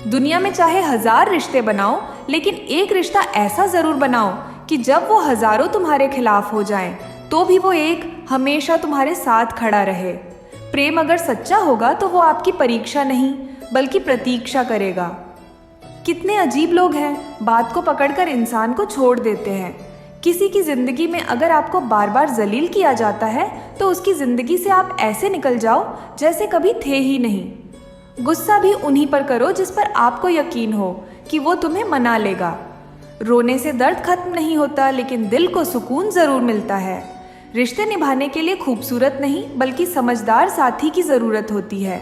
दुनिया में चाहे 1000 रिश्ते बनाओ, लेकिन एक रिश्ता ऐसा जरूर बनाओ कि जब वो हजारों तुम्हारे खिलाफ हो जाएं, तो भी वो एक हमेशा तुम्हारे साथ खड़ा रहे। प्रेम अगर सच्चा होगा तो वो आपकी परीक्षा नहीं बल्कि प्रतीक्षा करेगा। कितने अजीब लोग हैं, बात को पकड़कर इंसान को छोड़ देते हैं। किसी की जिंदगी में अगर आपको बार बार जलील किया जाता है तो उसकी जिंदगी से आप ऐसे निकल जाओ जैसे कभी थे ही नहीं। गुस्सा भी उन्हीं पर करो जिस पर आपको यकीन हो कि वो तुम्हें मना लेगा। रोने से दर्द खत्म नहीं होता, लेकिन दिल को सुकून जरूर मिलता है। रिश्ते निभाने के लिए खूबसूरत नहीं बल्कि समझदार साथी की जरूरत होती है।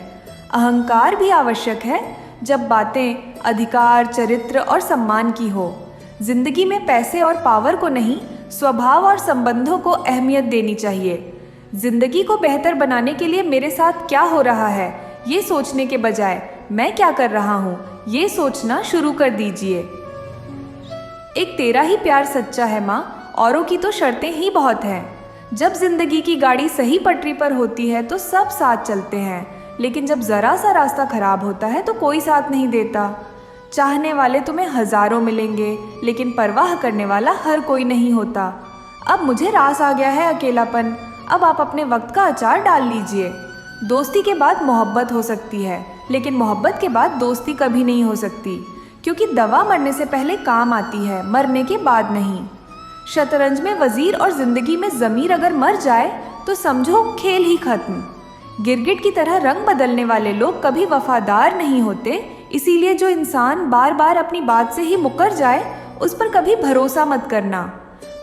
अहंकार भी आवश्यक है जब बातें अधिकार, चरित्र और सम्मान की हो। जिंदगी में पैसे और पावर को नहीं, स्वभाव और संबंधों को अहमियत देनी चाहिए। जिंदगी को बेहतर बनाने के लिए मेरे साथ क्या हो रहा है ये सोचने के बजाय मैं क्या कर रहा हूँ ये सोचना शुरू कर दीजिए। एक तेरा ही प्यार सच्चा है माँ, औरों की तो शर्तें ही बहुत हैं। जब जिंदगी की गाड़ी सही पटरी पर होती है तो सब साथ चलते हैं, लेकिन जब जरा सा रास्ता खराब होता है तो कोई साथ नहीं देता। चाहने वाले तुम्हें हजारों मिलेंगे, लेकिन परवाह करने वाला हर कोई नहीं होता। अब मुझे रास आ गया है अकेलापन, अब आप अपने वक्त का अचार डाल लीजिए। दोस्ती के बाद मोहब्बत हो सकती है, लेकिन मोहब्बत के बाद दोस्ती कभी नहीं हो सकती, क्योंकि दवा मरने से पहले काम आती है, मरने के बाद नहीं। शतरंज में वजीर और जिंदगी में जमीर अगर मर जाए तो समझो खेल ही खत्म। गिरगिट की तरह रंग बदलने वाले लोग कभी वफादार नहीं होते, इसीलिए जो इंसान बार बार अपनी बात से ही मुकर जाए उस पर कभी भरोसा मत करना।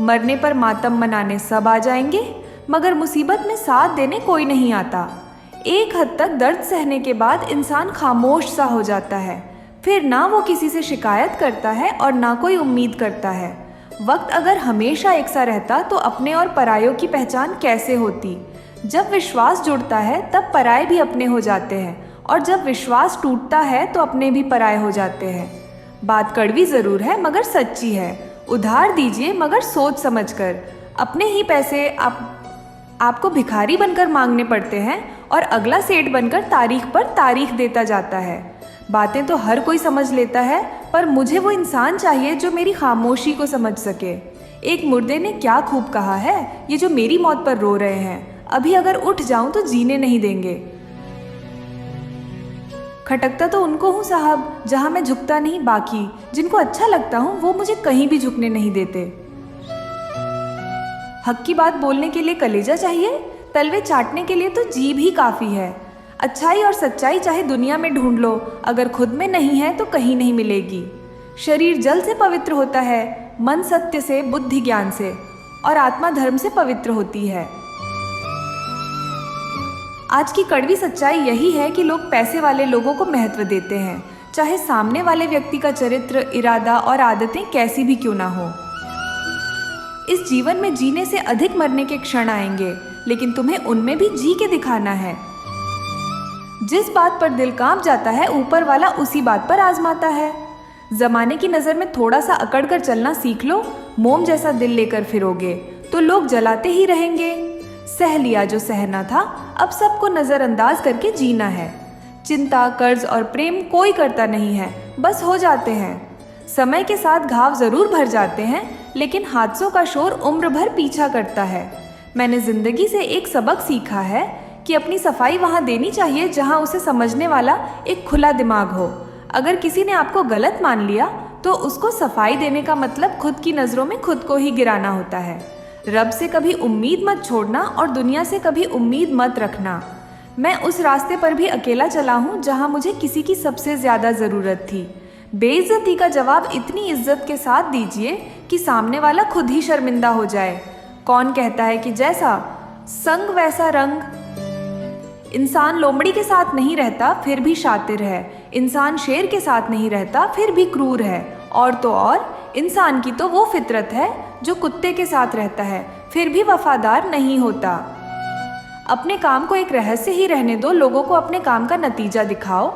मरने पर मातम मनाने सब आ जाएंगे, मगर मुसीबत में साथ देने कोई नहीं आता। एक हद तक दर्द सहने के बाद इंसान खामोश सा हो जाता है, फिर ना वो किसी से शिकायत करता है और ना कोई उम्मीद करता है। वक्त अगर हमेशा एक सा रहता तो अपने और परायों की पहचान कैसे होती। जब विश्वास जुड़ता है तब पराये भी अपने हो जाते हैं, और जब विश्वास टूटता है तो अपने भी पराये हो जाते हैं। बात कड़वी ज़रूर है मगर सच्ची है। उधार दीजिए मगर सोच समझकर। अपने ही पैसे आपको भिखारी बनकर मांगने पड़ते हैं और अगला सेठ बनकर तारीख पर तारीख देता जाता है। बातें तो हर कोई समझ लेता है, पर मुझे वो इंसान चाहिए जो मेरी खामोशी को समझ सके। एक मुर्दे ने क्या खूब कहा है, ये जो मेरी मौत पर रो रहे हैं, अभी अगर उठ जाऊं तो जीने नहीं देंगे। खटकता तो उनको हूँ साहब जहाँ मैं झुकता नहीं, बाकी जिनको अच्छा लगता हूँ वो मुझे कहीं भी झुकने नहीं देते। हक की बात बोलने के लिए कलेजा चाहिए, तलवे चाटने के लिए तो जीभ ही काफ़ी है। अच्छाई और सच्चाई चाहे दुनिया में ढूंढ लो, अगर खुद में नहीं है तो कहीं नहीं मिलेगी। शरीर जल से पवित्र होता है, मन सत्य से, बुद्धि ज्ञान से, और आत्मा धर्म से पवित्र होती है। आज की कड़वी सच्चाई यही है कि लोग पैसे वाले लोगों को महत्व देते हैं, चाहे सामने वाले व्यक्ति का चरित्र, इरादा और आदतें कैसी भी क्यों ना हो। इस जीवन में जीने से अधिक मरने के क्षण आएंगे, लेकिन तुम्हें उनमें भी जी के दिखाना है। जिस बात पर दिल कांप जाता है ऊपर वाला उसी बात पर आजमाता है। जमाने की नज़र में थोड़ा सा अकड़ कर चलना सीख लो, मोम जैसा दिल लेकर फिरोगे तो लोग जलाते ही रहेंगे। सह लिया जो सहना था, अब सबको नज़रअंदाज करके जीना है। चिंता, कर्ज और प्रेम कोई करता नहीं है, बस हो जाते हैं। समय के साथ घाव ज़रूर भर जाते हैं, लेकिन हादसों का शोर उम्र भर पीछा करता है। मैंने ज़िंदगी से एक सबक सीखा है कि अपनी सफाई वहाँ देनी चाहिए जहाँ उसे समझने वाला एक खुला दिमाग हो। अगर किसी ने आपको गलत मान लिया तो उसको सफाई देने का मतलब खुद की नज़रों में खुद को ही गिराना होता है। रब से कभी उम्मीद मत छोड़ना और दुनिया से कभी उम्मीद मत रखना। मैं उस रास्ते पर भी अकेला चला हूँ जहाँ मुझे किसी की सबसे ज़्यादा ज़रूरत थी। बेइज्जती का जवाब इतनी इज्जत के साथ दीजिए कि सामने वाला खुद ही शर्मिंदा हो जाए। कौन कहता है कि जैसा संग वैसा रंग। इंसान लोमड़ी के साथ नहीं रहता फिर भी शातिर है, इंसान शेर के साथ नहीं रहता फिर भी क्रूर है, और तो और इंसान की तो वो फितरत है जो कुत्ते के साथ रहता है फिर भी वफादार नहीं होता। अपने काम को एक रहस्य ही रहने दो, लोगों को अपने काम का नतीजा दिखाओ।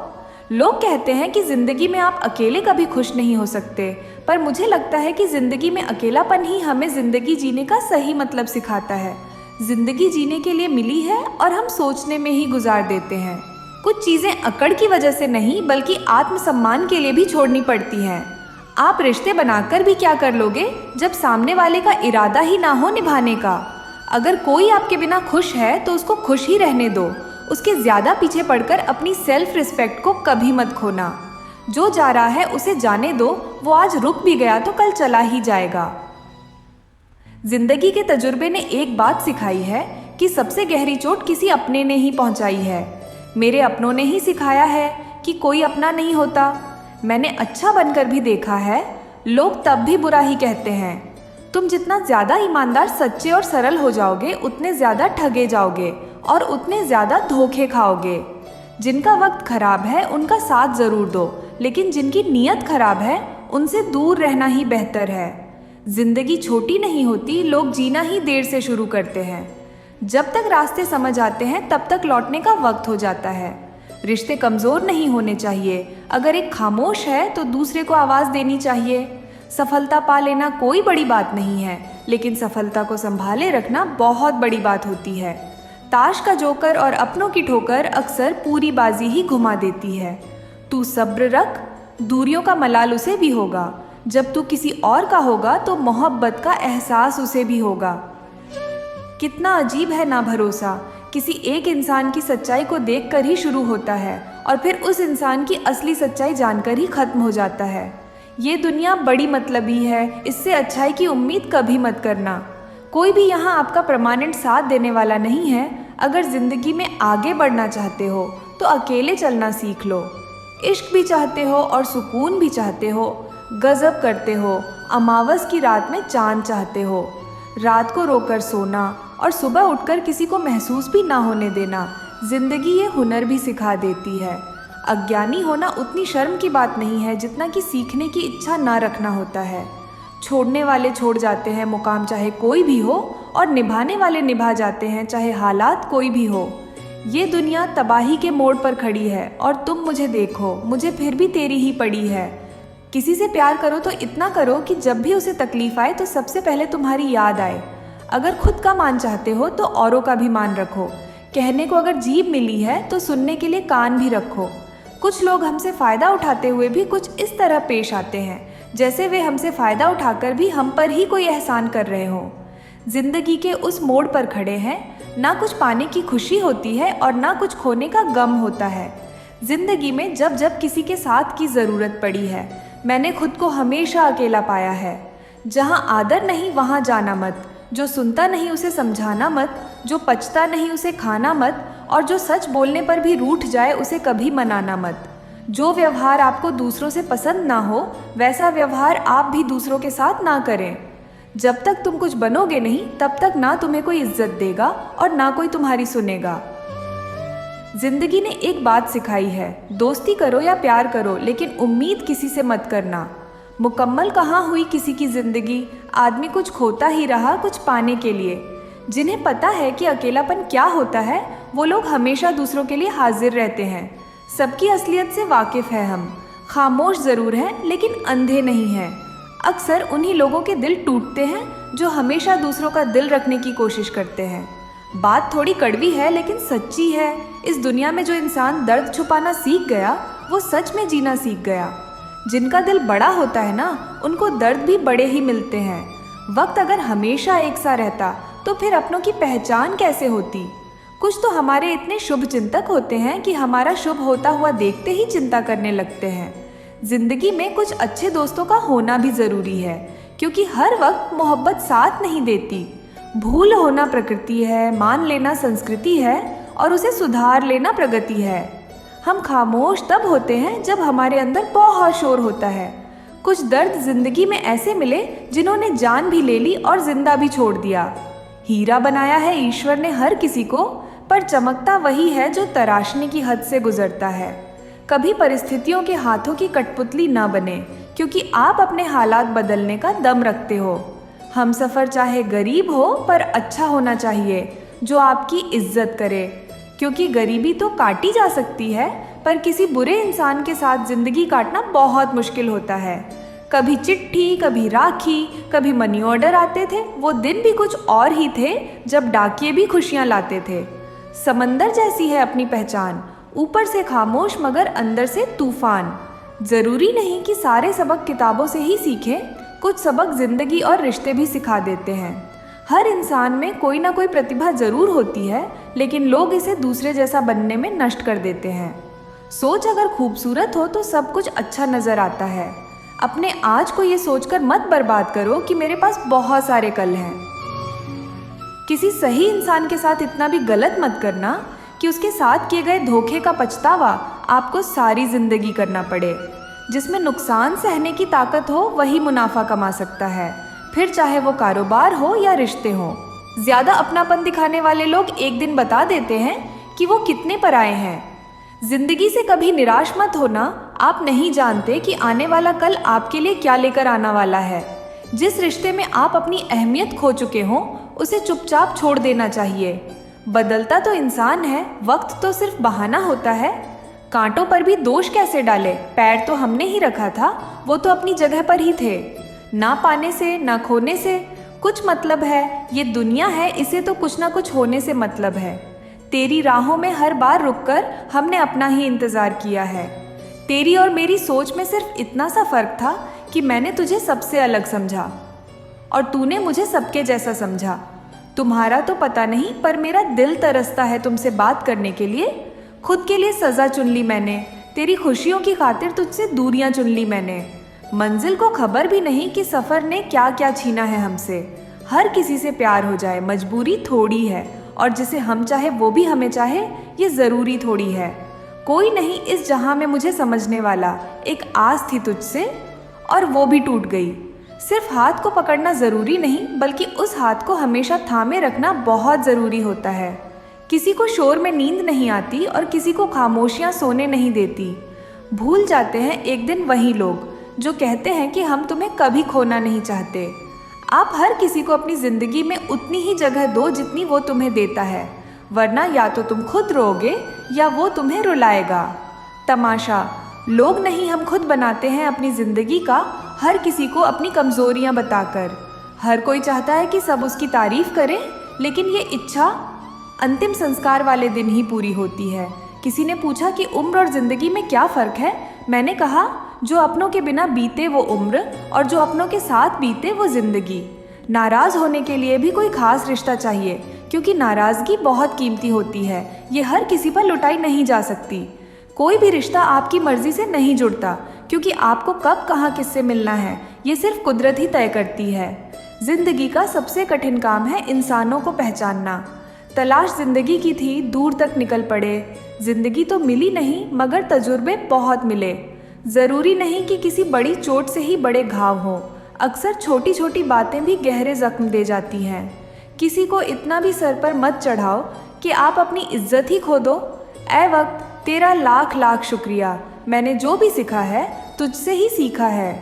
लोग कहते हैं कि ज़िंदगी में आप अकेले कभी खुश नहीं हो सकते, पर मुझे लगता है कि ज़िंदगी में अकेलापन ही हमें ज़िंदगी जीने का सही मतलब सिखाता है। ज़िंदगी जीने के लिए मिली है और हम सोचने में ही गुजार देते हैं। कुछ चीज़ें अकड़ की वजह से नहीं बल्कि आत्मसम्मान के लिए भी छोड़नी पड़ती हैं। आप रिश्ते बनाकर भी क्या कर लोगे जब सामने वाले का इरादा ही ना हो निभाने का। अगर कोई आपके बिना खुश है तो उसको खुश ही रहने दो। उसके ज़्यादा पीछे पड़कर अपनी सेल्फ रिस्पेक्ट को कभी मत खोना। जो जा रहा है उसे जाने दो, वो आज रुक भी गया तो कल चला ही जाएगा। जिंदगी के तजुर्बे ने एक बात सिखाई है कि सबसे गहरी चोट किसी अपने ने ही पहुंचाई है। मेरे अपनों ने ही सिखाया है कि कोई अपना नहीं होता। मैंने अच्छा बनकर भी देखा है, लोग तब भी बुरा ही कहते हैं। तुम जितना ज़्यादा ईमानदार, सच्चे और सरल हो जाओगे उतने ज़्यादा ठगे जाओगे और उतने ज़्यादा धोखे खाओगे। जिनका वक्त खराब है उनका साथ ज़रूर दो, लेकिन जिनकी नीयत खराब है उनसे दूर रहना ही बेहतर है। जिंदगी छोटी नहीं होती, लोग जीना ही देर से शुरू करते हैं। जब तक रास्ते समझ आते हैं तब तक लौटने का वक्त हो जाता है। रिश्ते कमज़ोर नहीं होने चाहिए। अगर एक खामोश है तो दूसरे को आवाज़ देनी चाहिए। सफलता पा लेना कोई बड़ी बात नहीं है, लेकिन सफलता को संभाले रखना बहुत बड़ी बात होती है। ताश का जोकर और अपनों की ठोकर अक्सर पूरी बाजी ही घुमा देती है। तू सब्र रख, दूरियों का मलाल उसे भी होगा। जब तू किसी और का होगा तो मोहब्बत का एहसास उसे भी होगा। कितना अजीब है ना भरोसा। किसी एक इंसान की सच्चाई को देखकर ही शुरू होता है और फिर उस इंसान की असली सच्चाई जानकर ही ख़त्म हो जाता है। ये दुनिया बड़ी मतलबी है, इससे अच्छाई की उम्मीद कभी मत करना। कोई भी यहाँ आपका परमानेंट साथ देने वाला नहीं है। अगर ज़िंदगी में आगे बढ़ना चाहते हो तो अकेले चलना सीख लो। इश्क भी चाहते हो और सुकून भी चाहते हो, गज़ब करते हो, अमावस की रात में चांद चाहते हो, रात को रोकर सोना और सुबह उठकर किसी को महसूस भी ना होने देना, ज़िंदगी ये हुनर भी सिखा देती है। अज्ञानी होना उतनी शर्म की बात नहीं है जितना कि सीखने की इच्छा ना रखना होता है। छोड़ने वाले छोड़ जाते हैं मुकाम चाहे कोई भी हो, और निभाने वाले निभा जाते हैं चाहे हालात कोई भी हो। ये दुनिया तबाही के मोड़ पर खड़ी है और तुम मुझे देखो, मुझे फिर भी तेरी ही पड़ी है। किसी से प्यार करो तो इतना करो कि जब भी उसे तकलीफ आए तो सबसे पहले तुम्हारी याद आए। अगर खुद का मान चाहते हो तो औरों का भी मान रखो। कहने को अगर जीभ मिली है तो सुनने के लिए कान भी रखो। कुछ लोग हमसे फ़ायदा उठाते हुए भी कुछ इस तरह पेश आते हैं जैसे वे हमसे फ़ायदा उठाकर भी हम पर ही कोई एहसान कर रहे हों। ज़िंदगी के उस मोड़ पर खड़े हैं, ना कुछ पाने की खुशी होती है और ना कुछ खोने का गम होता है। ज़िंदगी में जब जब किसी के साथ की ज़रूरत पड़ी है, मैंने खुद को हमेशा अकेला पाया है। जहाँ आदर नहीं वहाँ जाना मत, जो सुनता नहीं उसे समझाना मत, जो पचता नहीं उसे खाना मत, और जो सच बोलने पर भी रूठ जाए उसे कभी मनाना मत। जो व्यवहार आपको दूसरों से पसंद ना हो वैसा व्यवहार आप भी दूसरों के साथ ना करें। जब तक तुम कुछ बनोगे नहीं तब तक ना तुम्हें कोई इज्जत देगा और ना कोई तुम्हारी सुनेगा। जिंदगी ने एक बात सिखाई है, दोस्ती करो या प्यार करो लेकिन उम्मीद किसी से मत करना। मुकम्मल कहाँ हुई किसी की ज़िंदगी, आदमी कुछ खोता ही रहा कुछ पाने के लिए। जिन्हें पता है कि अकेलापन क्या होता है वो लोग हमेशा दूसरों के लिए हाजिर रहते हैं। सबकी असलियत से वाकिफ़ है हम, खामोश ज़रूर हैं लेकिन अंधे नहीं हैं। अक्सर उन्हीं लोगों के दिल टूटते हैं जो हमेशा दूसरों का दिल रखने की कोशिश करते हैं। बात थोड़ी कड़वी है लेकिन सच्ची है। इस दुनिया में जो इंसान दर्द छुपाना सीख गया वो सच में जीना सीख गया। जिनका दिल बड़ा होता है ना उनको दर्द भी बड़े ही मिलते हैं। वक्त अगर हमेशा एक सा रहता तो फिर अपनों की पहचान कैसे होती। कुछ तो हमारे इतने शुभ चिंतक होते हैं कि हमारा शुभ होता हुआ देखते ही चिंता करने लगते हैं। जिंदगी में कुछ अच्छे दोस्तों का होना भी ज़रूरी है, क्योंकि हर वक्त मोहब्बत साथ नहीं देती। भूल होना प्रकृति है, मान लेना संस्कृति है और उसे सुधार लेना प्रगति है। हम खामोश तब होते हैं जब हमारे अंदर बहुत शोर होता है। कुछ दर्द जिंदगी में ऐसे मिले जिन्होंने जान भी ले ली और जिंदा भी छोड़ दिया। हीरा बनाया है ईश्वर ने हर किसी को, पर चमकता वही है जो तराशने की हद से गुजरता है। कभी परिस्थितियों के हाथों की कठपुतली ना बने, क्योंकि आप अपने हालात बदलने का दम रखते हो। हम सफ़र चाहे गरीब हो पर अच्छा होना चाहिए जो आपकी इज्जत करे, क्योंकि गरीबी तो काटी जा सकती है पर किसी बुरे इंसान के साथ ज़िंदगी काटना बहुत मुश्किल होता है। कभी चिट्ठी, कभी राखी, कभी मनी ऑर्डर आते थे। वो दिन भी कुछ और ही थे जब डाकिये भी खुशियाँ लाते थे। समंदर जैसी है अपनी पहचान, ऊपर से खामोश मगर अंदर से तूफान। ज़रूरी नहीं कि सारे सबक किताबों से ही सीखें, कुछ सबक ज़िंदगी और रिश्ते भी सिखा देते हैं। हर इंसान में कोई ना कोई प्रतिभा ज़रूर होती है, लेकिन लोग इसे दूसरे जैसा बनने में नष्ट कर देते हैं। सोच अगर खूबसूरत हो तो सब कुछ अच्छा नज़र आता है। अपने आज को ये सोचकर मत बर्बाद करो कि मेरे पास बहुत सारे कल हैं। किसी सही इंसान के साथ इतना भी गलत मत करना कि उसके साथ किए गए धोखे का पछतावा आपको सारी ज़िंदगी करना पड़े। जिसमें नुकसान सहने की ताकत हो वही मुनाफा कमा सकता है, फिर चाहे वो कारोबार हो या रिश्ते हो। ज़्यादा अपनापन दिखाने वाले लोग एक दिन बता देते हैं कि वो कितने पराए हैं। जिंदगी से कभी निराश मत होना, आप नहीं जानते कि आने वाला कल आपके लिए क्या लेकर आना वाला है। जिस रिश्ते में आप अपनी अहमियत खो चुके हों उसे चुपचाप छोड़ देना चाहिए। बदलता तो इंसान है, वक्त तो सिर्फ बहाना होता है। कांटों पर भी दोष कैसे डाले, पैर तो हमने ही रखा था, वो तो अपनी जगह पर ही थे। ना पाने से ना खोने से कुछ मतलब है, ये दुनिया है, इसे तो कुछ ना कुछ होने से मतलब है। तेरी राहों में हर बार रुककर हमने अपना ही इंतज़ार किया है। तेरी और मेरी सोच में सिर्फ इतना सा फ़र्क था कि मैंने तुझे सबसे अलग समझा और तूने मुझे सबके जैसा समझा। तुम्हारा तो पता नहीं, पर मेरा दिल तरसता है तुमसे बात करने के लिए। खुद के लिए सज़ा चुन ली मैंने, तेरी खुशियों की खातिर तुझसे दूरियां चुन ली मैंने। मंजिल को खबर भी नहीं कि सफ़र ने क्या क्या छीना है हमसे। हर किसी से प्यार हो जाए मजबूरी थोड़ी है, और जिसे हम चाहे वो भी हमें चाहे ये ज़रूरी थोड़ी है। कोई नहीं इस जहां में मुझे समझने वाला, एक आस थी तुझसे और वो भी टूट गई। सिर्फ हाथ को पकड़ना ज़रूरी नहीं, बल्कि उस हाथ को हमेशा थामे रखना बहुत ज़रूरी होता है। किसी को शोर में नींद नहीं आती और किसी को खामोशियाँ सोने नहीं देती। भूल जाते हैं एक दिन वही लोग जो कहते हैं कि हम तुम्हें कभी खोना नहीं चाहते। आप हर किसी को अपनी ज़िंदगी में उतनी ही जगह दो जितनी वो तुम्हें देता है, वरना या तो तुम खुद रोओगे या वो तुम्हें रुलाएगा। तमाशा लोग नहीं, हम खुद बनाते हैं अपनी ज़िंदगी का, हर किसी को अपनी कमज़ोरियाँ बताकर। हर कोई चाहता है कि सब उसकी तारीफ़ करें, लेकिन ये इच्छा अंतिम संस्कार वाले दिन ही पूरी होती है। किसी ने पूछा कि उम्र और ज़िंदगी में क्या फ़र्क है। मैंने कहा, जो अपनों के बिना बीते वो उम्र, और जो अपनों के साथ बीते वो ज़िंदगी। नाराज़ होने के लिए भी कोई ख़ास रिश्ता चाहिए, क्योंकि नाराज़गी बहुत कीमती होती है, ये हर किसी पर लुटाई नहीं जा सकती। कोई भी रिश्ता आपकी मर्ज़ी से नहीं जुड़ता, क्योंकि आपको कब कहाँ किससे मिलना है ये सिर्फ कुदरत ही तय करती है। ज़िंदगी का सबसे कठिन काम है इंसानों को पहचानना। तलाश ज़िंदगी की थी, दूर तक निकल पड़े। ज़िंदगी तो मिली नहीं, मगर तजुर्बे बहुत मिले। ज़रूरी नहीं कि किसी बड़ी चोट से ही बड़े घाव हों, अक्सर छोटी छोटी बातें भी गहरे ज़ख्म दे जाती हैं। किसी को इतना भी सर पर मत चढ़ाओ कि आप अपनी इज्जत ही खो दो। ऐ वक्त, तेरा लाख लाख शुक्रिया, मैंने जो भी सीखा है तुझसे ही सीखा है।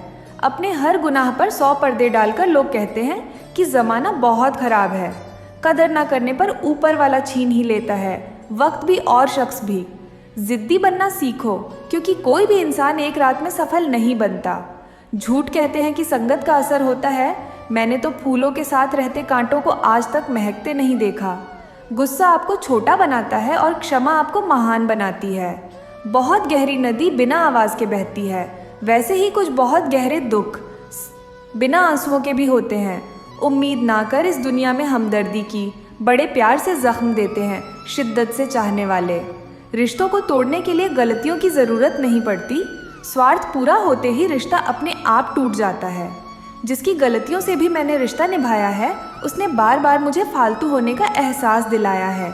अपने हर गुनाह पर 100 पर्दे डालकर लोग कहते हैं कि ज़माना बहुत ख़राब है। कदर ना करने पर ऊपर वाला छीन ही लेता है, वक्त भी और शख्स भी। ज़िद्दी बनना सीखो, क्योंकि कोई भी इंसान एक रात में सफल नहीं बनता। झूठ कहते हैं कि संगत का असर होता है, मैंने तो फूलों के साथ रहते कांटों को आज तक महकते नहीं देखा। गुस्सा आपको छोटा बनाता है और क्षमा आपको महान बनाती है। बहुत गहरी नदी बिना आवाज़ के बहती है, वैसे ही कुछ बहुत गहरे दुख बिना आंसुओं के भी होते हैं। उम्मीद ना कर इस दुनिया में हमदर्दी की, बड़े प्यार से जख्म देते हैं शिद्दत से चाहने वाले। रिश्तों को तोड़ने के लिए गलतियों की ज़रूरत नहीं पड़ती, स्वार्थ पूरा होते ही रिश्ता अपने आप टूट जाता है। जिसकी गलतियों से भी मैंने रिश्ता निभाया है, उसने बार बार मुझे फालतू होने का एहसास दिलाया है।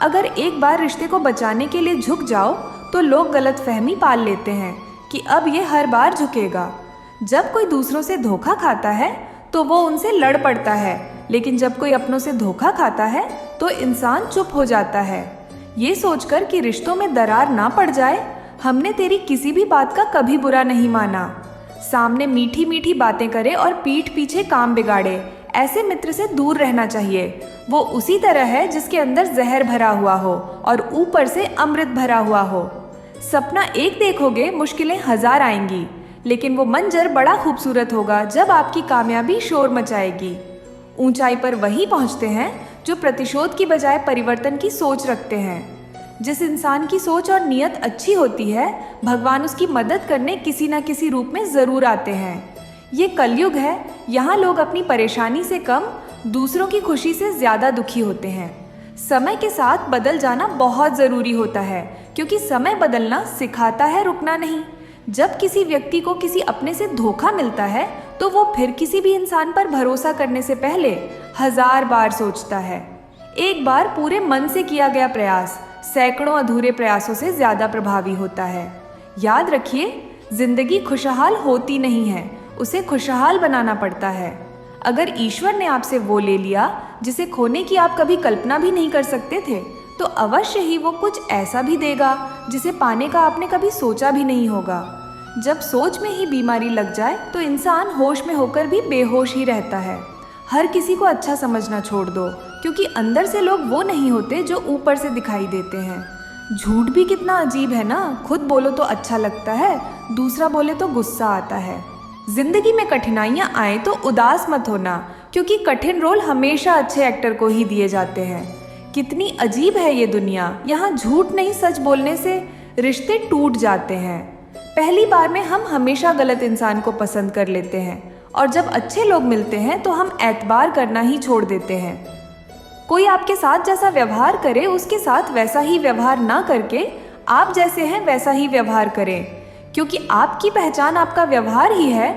अगर एक बार रिश्ते को बचाने के लिए झुक जाओ तो लोग गलतफहमी पाल लेते हैं कि अब ये हर बार झुकेगा। जब कोई दूसरों से धोखा खाता है तो वो उनसे लड़ पड़ता है, लेकिन जब कोई अपनों से धोखा खाता है तो इंसान चुप हो जाता है। ये सोचकर कि रिश्तों में दरार ना पड़ जाए, हमने तेरी किसी भी बात का कभी बुरा नहीं माना। सामने मीठी मीठी बातें करे और पीठ पीछे काम बिगाड़े, ऐसे मित्र से दूर रहना चाहिए। वो उसी तरह है जिसके अंदर जहर भरा हुआ हो और ऊपर से अमृत भरा हुआ हो। सपना एक देखोगे, मुश्किलें 1000 आएंगी, लेकिन वो मंजर बड़ा खूबसूरत होगा जब आपकी कामयाबी शोर मचाएगी। ऊंचाई पर वही पहुंचते हैं जो प्रतिशोध की बजाय परिवर्तन की सोच रखते हैं। जिस इंसान की सोच और नीयत अच्छी होती है, भगवान उसकी मदद करने किसी न किसी रूप में ज़रूर आते हैं। ये कलयुग है, यहाँ लोग अपनी परेशानी से कम दूसरों की खुशी से ज़्यादा दुखी होते हैं। समय के साथ बदल जाना बहुत ज़रूरी होता है, क्योंकि समय बदलना सिखाता है रुकना नहीं। जब किसी व्यक्ति को किसी अपने से धोखा मिलता है तो वो फिर किसी भी इंसान पर भरोसा करने से पहले 1000 बार सोचता है। एक बार पूरे मन से किया गया प्रयास सैकड़ों अधूरे प्रयासों से ज़्यादा प्रभावी होता है। याद रखिए, जिंदगी खुशहाल होती नहीं है, उसे खुशहाल बनाना पड़ता है। अगर ईश्वर ने आपसे वो ले लिया जिसे खोने की आप कभी कल्पना भी नहीं कर सकते थे, तो अवश्य ही वो कुछ ऐसा भी देगा जिसे पाने का आपने कभी सोचा भी नहीं होगा। जब सोच में ही बीमारी लग जाए तो इंसान होश में होकर भी बेहोश ही रहता है। हर किसी को अच्छा समझना छोड़ दो, क्योंकि अंदर से लोग वो नहीं होते जो ऊपर से दिखाई देते हैं। झूठ भी कितना अजीब है ना, खुद बोलो तो अच्छा लगता है, दूसरा बोले तो गुस्सा आता है। जिंदगी में कठिनाइयाँ आए तो उदास मत होना, क्योंकि कठिन रोल हमेशा अच्छे एक्टर को ही दिए जाते हैं। कितनी अजीब है ये दुनिया, यहाँ झूठ नहीं सच बोलने से रिश्ते टूट जाते हैं। पहली बार में हम हमेशा गलत इंसान को पसंद कर लेते हैं, और जब अच्छे लोग मिलते हैं तो हम एतबार करना ही छोड़ देते हैं। कोई आपके साथ जैसा व्यवहार करे, उसके साथ वैसा ही व्यवहार ना करके आप जैसे हैं वैसा ही व्यवहार करें, क्योंकि आपकी पहचान आपका व्यवहार ही है।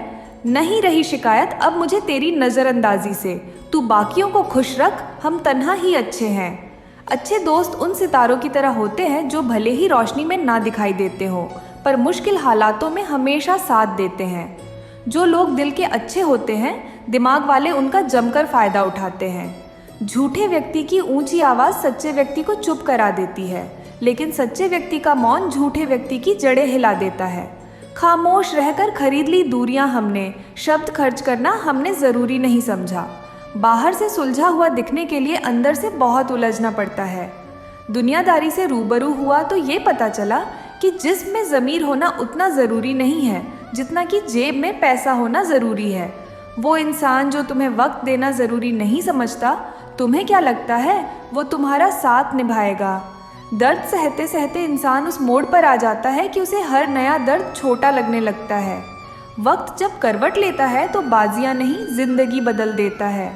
नहीं रही शिकायत अब मुझे तेरी नज़रअंदाजी से, तू बाकियों को खुश रख, हम तन्हा ही अच्छे हैं। अच्छे दोस्त उन सितारों की तरह होते हैं जो भले ही रोशनी में ना दिखाई देते हों, पर मुश्किल हालातों में हमेशा साथ देते हैं। जो लोग दिल के अच्छे होते हैं, दिमाग वाले उनका जमकर फ़ायदा उठाते हैं। झूठे व्यक्ति की ऊंची आवाज़ सच्चे व्यक्ति को चुप करा देती है, लेकिन सच्चे व्यक्ति का मौन झूठे व्यक्ति की जड़ें हिला देता है। खामोश रहकर खरीद ली दूरियां हमने, शब्द खर्च करना हमने ज़रूरी नहीं समझा। बाहर से सुलझा हुआ दिखने के लिए अंदर से बहुत उलझना पड़ता है। दुनियादारी से रूबरू हुआ तो ये पता चला कि जिस्म में ज़मीर होना उतना ज़रूरी नहीं है जितना कि जेब में पैसा होना ज़रूरी है। वो इंसान जो तुम्हें वक्त देना ज़रूरी नहीं समझता, तुम्हें क्या लगता है वो तुम्हारा साथ निभाएगा। दर्द सहते सहते इंसान उस मोड़ पर आ जाता है कि उसे हर नया दर्द छोटा लगने लगता है। वक्त जब करवट लेता है तो बाजियां नहीं जिंदगी बदल देता है।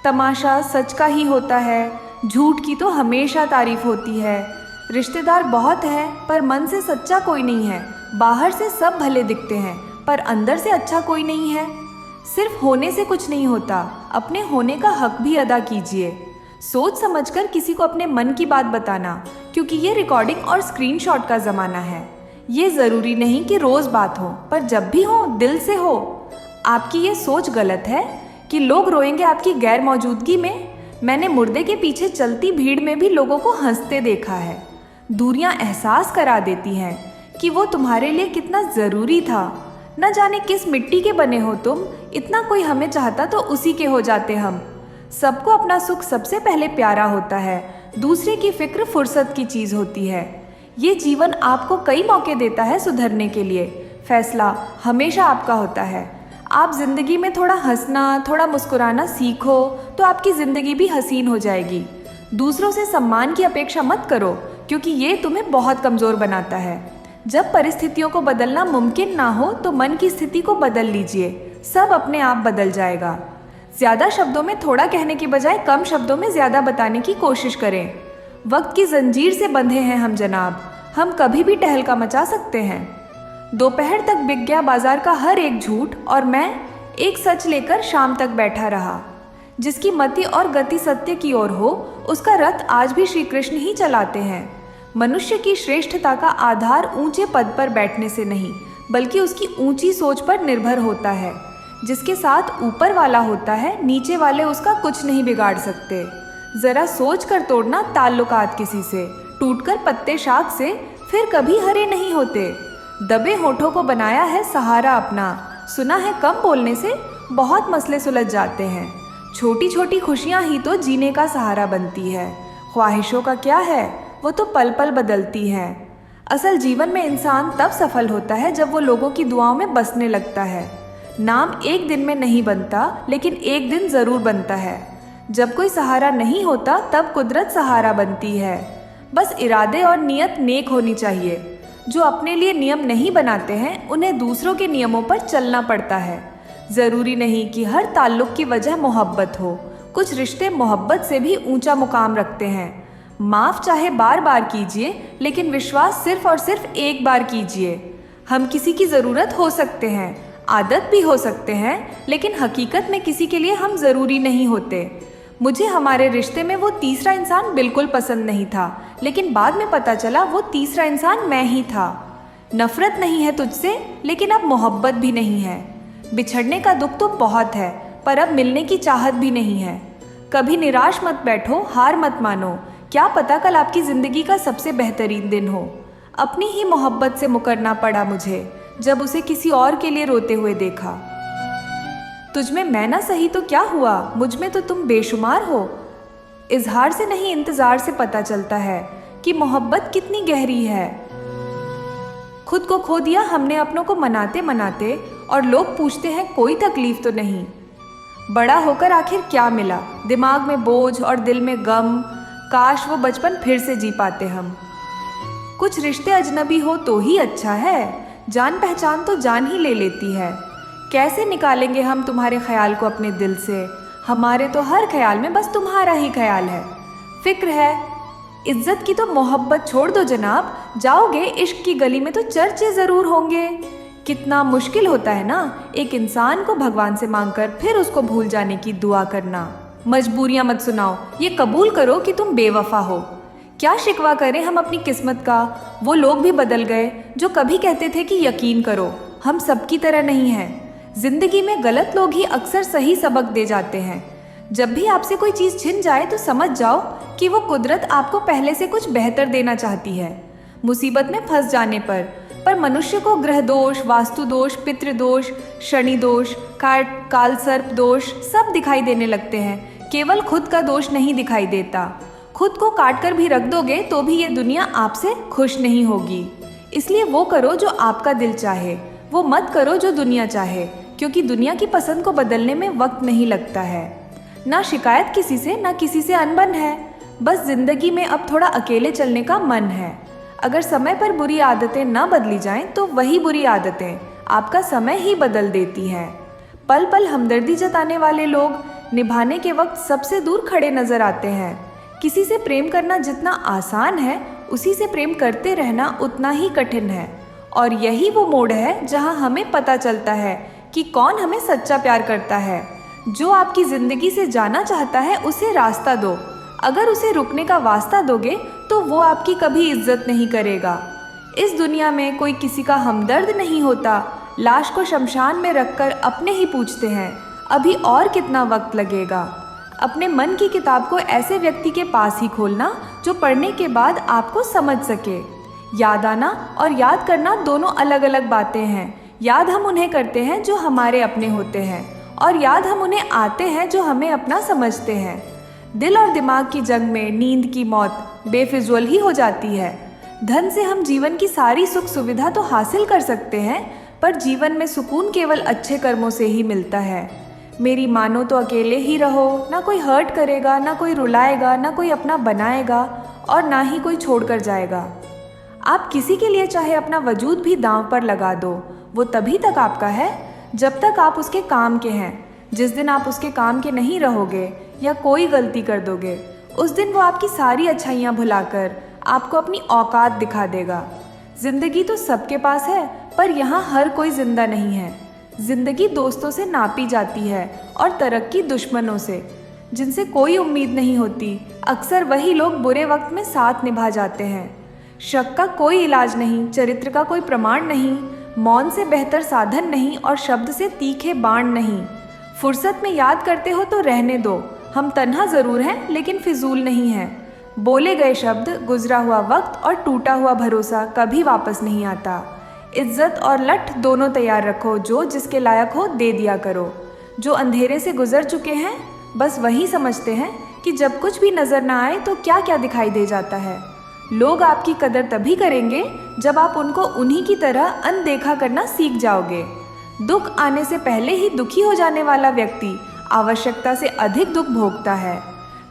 तमाशा सच का ही होता है, झूठ की तो हमेशा तारीफ होती है। रिश्तेदार बहुत है पर मन से सच्चा कोई नहीं है। बाहर से सब भले दिखते हैं पर अंदर से अच्छा कोई नहीं है। सिर्फ होने से कुछ नहीं होता, अपने होने का हक भी अदा कीजिए। सोच समझकर किसी को अपने मन की बात बताना, क्योंकि ये रिकॉर्डिंग और स्क्रीनशॉट का ज़माना है। ये ज़रूरी नहीं कि रोज़ बात हो, पर जब भी हो दिल से हो। आपकी ये सोच गलत है कि लोग रोएंगे आपकी गैर मौजूदगी में। मैंने मुर्दे के पीछे चलती भीड़ में भी लोगों को हंसते देखा है। दूरियां एहसास करा देती हैं कि वो तुम्हारे लिए कितना ज़रूरी था। न जाने किस मिट्टी के बने हो तुम, इतना कोई हमें चाहता तो उसी के हो जाते हम। सबको अपना सुख सबसे पहले प्यारा होता है, दूसरे की फिक्र फुर्सत की चीज़ होती है। ये जीवन आपको कई मौके देता है सुधरने के लिए, फैसला हमेशा आपका होता है। आप ज़िंदगी में थोड़ा हंसना, थोड़ा मुस्कुराना सीखो तो आपकी ज़िंदगी भी हसीन हो जाएगी। दूसरों से सम्मान की अपेक्षा मत करो, क्योंकि ये तुम्हें बहुत कमज़ोर बनाता है। जब परिस्थितियों को बदलना मुमकिन ना हो तो मन की स्थिति को बदल लीजिए, सब अपने आप बदल जाएगा। ज़्यादा शब्दों में थोड़ा कहने की बजाय कम शब्दों में ज़्यादा बताने की कोशिश करें। वक्त की जंजीर से बंधे हैं हम जनाब, हम कभी भी टहलका मचा सकते हैं। दोपहर तक बिक गया बाजार का हर एक झूठ, और मैं एक सच लेकर शाम तक बैठा रहा। जिसकी मति और गति सत्य की ओर हो, उसका रथ आज भी श्री कृष्ण ही चलाते हैं। मनुष्य की श्रेष्ठता का आधार ऊंचे पद पर बैठने से नहीं, बल्कि उसकी ऊंची सोच पर निर्भर होता है। जिसके साथ ऊपर वाला होता है, नीचे वाले उसका कुछ नहीं बिगाड़ सकते। ज़रा सोच कर तोड़ना ताल्लुकात किसी से, टूटकर पत्ते शाख से फिर कभी हरे नहीं होते। दबे होठों को बनाया है सहारा अपना, सुना है कम बोलने से बहुत मसले सुलझ जाते हैं। छोटी छोटी खुशियाँ ही तो जीने का सहारा बनती है। ख्वाहिशों का क्या है, वो तो पल पल बदलती हैं। असल जीवन में इंसान तब सफल होता है जब वो लोगों की दुआओं में बसने लगता है। नाम एक दिन में नहीं बनता, लेकिन एक दिन ज़रूर बनता है। जब कोई सहारा नहीं होता तब कुदरत सहारा बनती है। बस इरादे और नियत नेक होनी चाहिए। जो अपने लिए नियम नहीं बनाते हैं उन्हें दूसरों के नियमों पर चलना पड़ता है। ज़रूरी नहीं कि हर ताल्लुक़ की वजह मोहब्बत हो। कुछ रिश्ते मोहब्बत से भी ऊंचा मुकाम रखते हैं। माफ़ चाहे बार बार कीजिए, लेकिन विश्वास सिर्फ और सिर्फ एक बार कीजिए। हम किसी की ज़रूरत हो सकते हैं, आदत भी हो सकते हैं, लेकिन हकीकत में किसी के लिए हम ज़रूरी नहीं होते। मुझे हमारे रिश्ते में वो तीसरा इंसान बिल्कुल पसंद नहीं था, लेकिन बाद में पता चला वो तीसरा इंसान मैं ही था। नफ़रत नहीं है तुझसे, लेकिन अब मोहब्बत भी नहीं है। बिछड़ने का दुख तो बहुत है, पर अब मिलने की चाहत भी नहीं है। कभी निराश मत बैठो, हार मत मानो। क्या पता कल आपकी ज़िंदगी का सबसे बेहतरीन दिन हो। अपनी ही मोहब्बत से मुकरना पड़ा मुझे जब उसे किसी और के लिए रोते हुए देखा। तुझमें मैं ना सही तो क्या हुआ, मुझ में तो तुम बेशुमार हो। इजहार से नहीं इंतज़ार से पता चलता है कि मोहब्बत कितनी गहरी है। खुद को खो दिया हमने अपनों को मनाते मनाते, और लोग पूछते हैं कोई तकलीफ तो नहीं। बड़ा होकर आखिर क्या मिला, दिमाग में बोझ और दिल में गम। काश वो बचपन फिर से जी पाते हम। कुछ रिश्ते अजनबी हो तो ही अच्छा है, जान पहचान तो जान ही ले लेती है। कैसे निकालेंगे हम तुम्हारे ख्याल को अपने दिल से, हमारे तो हर ख्याल में बस तुम्हारा ही ख्याल है। फिक्र है इज्जत की तो मोहब्बत छोड़ दो जनाब, जाओगे इश्क की गली में तो चर्चे ज़रूर होंगे। कितना मुश्किल होता है ना एक इंसान को भगवान से मांगकर फिर उसको भूल जाने की दुआ करना। मजबूरियां मत सुनाओ, ये कबूल करो कि तुम बेवफा हो। क्या शिकवा करें हम अपनी किस्मत का, वो लोग भी बदल गए जो कभी कहते थे कि यकीन करो हम सबकी तरह नहीं हैं। जिंदगी में गलत लोग ही अक्सर सही सबक दे जाते हैं। जब भी आपसे कोई चीज़ छिन जाए तो समझ जाओ कि वो कुदरत आपको पहले से कुछ बेहतर देना चाहती है। मुसीबत में फंस जाने पर मनुष्य को ग्रह दोष, वास्तु दोष, पितृ दोष, शनि दोष, काल सर्प दोष सब दिखाई देने लगते हैं। केवल खुद का दोष नहीं दिखाई देता। खुद को काट कर भी रख दोगे तो भी ये दुनिया आपसे खुश नहीं होगी। इसलिए वो करो जो आपका दिल चाहे, वो मत करो जो दुनिया चाहे, क्योंकि दुनिया की पसंद को बदलने में वक्त नहीं लगता है। ना शिकायत किसी से, ना किसी से अनबन है। बस जिंदगी में अब थोड़ा अकेले चलने का मन है। अगर समय पर बुरी आदतें न बदली जाएं तो वही बुरी आदतें आपका समय ही बदल देती हैं। पल पल हमदर्दी जताने वाले लोग निभाने के वक्त सबसे दूर खड़े नजर आते हैं। किसी से प्रेम करना जितना आसान है, उसी से प्रेम करते रहना उतना ही कठिन है। और यही वो मोड़ है जहां हमें पता चलता है कि कौन हमें सच्चा प्यार करता है। जो आपकी ज़िंदगी से जाना चाहता है उसे रास्ता दो। अगर उसे रुकने का वास्ता दोगे तो वो आपकी कभी इज्जत नहीं करेगा। इस दुनिया में कोई किसी का हमदर्द नहीं होता। लाश को शमशान में रखकर अपने ही पूछते हैं अभी और कितना वक्त लगेगा। अपने मन की किताब को ऐसे व्यक्ति के पास ही खोलना जो पढ़ने के बाद आपको समझ सके। याद आना और याद करना दोनों अलग अलग बातें हैं। याद हम उन्हें करते हैं जो हमारे अपने होते हैं, और याद हम उन्हें आते हैं जो हमें अपना समझते हैं। दिल और दिमाग की जंग में नींद की मौत बेफिजूल ही हो जाती है। धन से हम जीवन की सारी सुख सुविधा तो हासिल कर सकते हैं, पर जीवन में सुकून केवल अच्छे कर्मों से ही मिलता है। मेरी मानो तो अकेले ही रहो, ना कोई हर्ट करेगा, ना कोई रुलाएगा, ना कोई अपना बनाएगा, और ना ही कोई छोड़ कर जाएगा। आप किसी के लिए चाहे अपना वजूद भी दांव पर लगा दो, वो तभी तक आपका है जब तक आप उसके काम के हैं। जिस दिन आप उसके काम के नहीं रहोगे या कोई गलती कर दोगे, उस दिन वो आपकी सारी अच्छाइयाँ भुलाकर आपको अपनी औकात दिखा देगा। जिंदगी तो सबके पास है, पर यहाँ हर कोई जिंदा नहीं है। जिंदगी दोस्तों से नापी जाती है और तरक्की दुश्मनों से। जिनसे कोई उम्मीद नहीं होती, अक्सर वही लोग बुरे वक्त में साथ निभा जाते हैं। शक का कोई इलाज नहीं, चरित्र का कोई प्रमाण नहीं, मौन से बेहतर साधन नहीं, और शब्द से तीखे बाण नहीं। फुर्सत में याद करते हो तो रहने दो, हम तन्हा ज़रूर हैं लेकिन फिजूल नहीं हैं। बोले गए शब्द, गुजरा हुआ वक्त और टूटा हुआ भरोसा कभी वापस नहीं आता। इज्जत और लठ दोनों तैयार रखो, जो जिसके लायक हो दे दिया करो। जो अंधेरे से गुजर चुके हैं बस वही समझते हैं कि जब कुछ भी नज़र ना आए तो क्या क्या दिखाई दे जाता है। लोग आपकी कदर तभी करेंगे जब आप उनको उन्हीं की तरह अनदेखा करना सीख जाओगे। दुख आने से पहले ही दुखी हो जाने वाला व्यक्ति आवश्यकता से अधिक दुख भोगता है।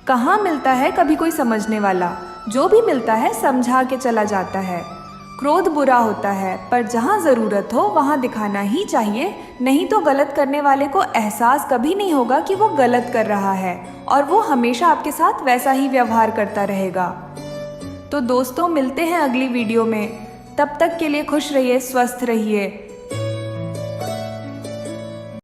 कहाँ मिलता है कभी कोई समझने वाला। जो भी मिलता है समझा के चला जाता है। क्रोध बुरा होता है, पर जहाँ ज़रूरत हो वहाँ दिखाना ही चाहिए, नहीं तो गलत करने वाले को एहसास कभी नहीं होगा कि वो गलत कर रहा है और वो हमेशा आपके साथ वैसा ही व्यवहार करता रहेगा। तो दोस्तों, मिलते हैं अगली वीडियो में। तब तक के लिए खुश रहिए, स्वस्थ रहिए।